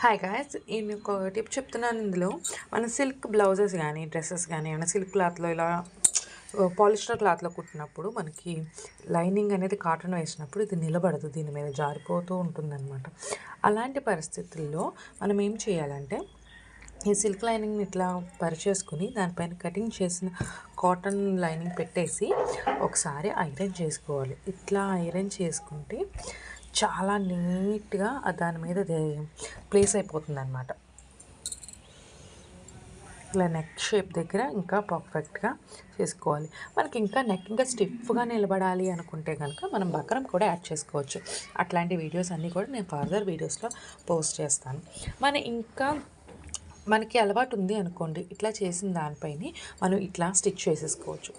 Hi guys, నేను ఒక tip చెప్తున్నాను. ఇందులో మన సిల్క్ బ్లౌజెస్ కానీ డ్రెస్సెస్ కానీ ఏమైనా సిల్క్ క్లాత్లో ఇలా పాలిస్టర్ క్లాత్లో కుట్టినప్పుడు మనకి లైనింగ్ అనేది కాటన్ వేసినప్పుడు ఇది నిలబడదు, దీని మీద జారిపోతూ ఉంటుందన్నమాట. అలాంటి పరిస్థితుల్లో మనం ఏం చేయాలంటే ఈ సిల్క్ లైనింగ్ని ఇట్లా పరిచేసుకుని దానిపైన కటింగ్ చేసిన కాటన్ లైనింగ్ పెట్టేసి ఒకసారి ఐరన్ చేసుకోవాలి. ఇట్లా ఐరన్ చేసుకుంటే చాలా నీట్గా దాని మీద ప్లేస్ అయిపోతుంది అనమాట. ఇలా నెక్ షేప్ దగ్గర ఇంకా పర్ఫెక్ట్గా చేసుకోవాలి. మనకి ఇంకా నెక్ ఇంకా స్టిఫ్గా నిలబడాలి అనుకుంటే కనుక మనం బక్రం కూడా యాడ్ చేసుకోవచ్చు. అట్లాంటి వీడియోస్ అన్నీ కూడా నేను ఫర్దర్ వీడియోస్లో పోస్ట్ చేస్తాను. మనకి అలవాటు ఉంది అనుకోండి, ఇట్లా చేసిన దానిపైనే మనం ఇట్లా స్టిచ్ చేసేసుకోవచ్చు.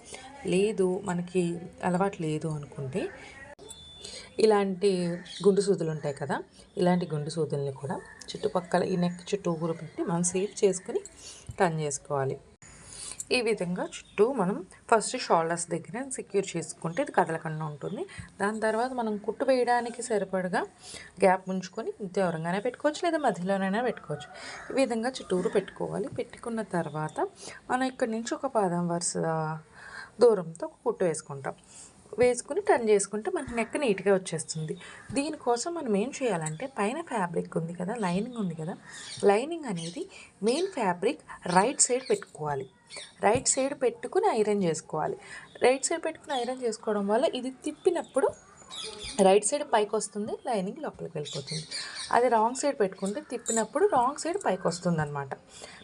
లేదు మనకి అలవాటు లేదు అనుకుంటే ఇలాంటి గుండు సూదులు ఉంటాయి కదా, ఇలాంటి గుండు సూదుల్ని కూడా చుట్టుపక్కల ఈ నెక్ చుట్టూ ఊరు పెట్టి మనం సేఫ్ చేసుకుని టర్న్ చేసుకోవాలి. ఈ విధంగా చుట్టూ మనం ఫస్ట్ షోల్డర్స్ దగ్గర సెక్యూర్ చేసుకుంటే ఇది కదలకుండా ఉంటుంది. దాని తర్వాత మనం కుట్టు వేయడానికి సరిపడగా గ్యాప్ ఉంచుకొని దూరంగానే పెట్టుకోవచ్చు, లేదా మధ్యలోనైనా పెట్టుకోవచ్చు. ఈ విధంగా చుట్టూరు పెట్టుకోవాలి. పెట్టుకున్న తర్వాత మనం ఇక్కడి నుంచి ఒక పాదం వరుస దూరంతో కుట్టు వేసుకుని టర్న్ చేసుకుంటే మనకి నెక్ నీట్గా వచ్చేస్తుంది. దీనికోసం మనం ఏం చేయాలంటే పైన ఫ్యాబ్రిక్ ఉంది కదా, లైనింగ్ ఉంది కదా, లైనింగ్ అనేది మెయిన్ ఫ్యాబ్రిక్ రైట్ సైడ్ పెట్టుకోవాలి. రైట్ సైడ్ పెట్టుకుని ఐరన్ చేసుకోవాలి. రైట్ సైడ్ పెట్టుకుని ఐరన్ చేసుకోవడం వల్ల ఇది తిప్పినప్పుడు రైట్ సైడ్ పైకి వస్తుంది, లైనింగ్ లోపలికి వెళ్ళిపోతుంది. అది రాంగ్ సైడ్ పెట్టుకుంటే తిప్పినప్పుడు రాంగ్ సైడ్ పైకి వస్తుంది అనమాట.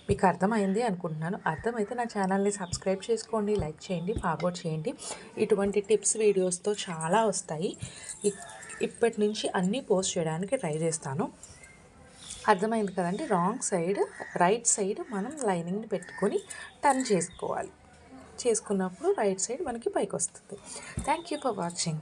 మీకు అర్థమైంది అనుకుంటున్నాను. అర్థమైతే నా ఛానల్ని సబ్స్క్రైబ్ చేసుకోండి, లైక్ చేయండి, ఫార్వర్డ్ చేయండి. ఇటువంటి టిప్స్ వీడియోస్తో చాలా వస్తాయి. ఇప్పటి నుంచి అన్నీ పోస్ట్ చేయడానికి ట్రై చేస్తాను. అర్థమైంది కదండి. రాంగ్ సైడ్ రైట్ సైడ్ మనం లైనింగ్ని పెట్టుకొని టర్న్ చేసుకున్నప్పుడు రైట్ సైడ్ మనకి పైకి వస్తుంది. Thank you for watching.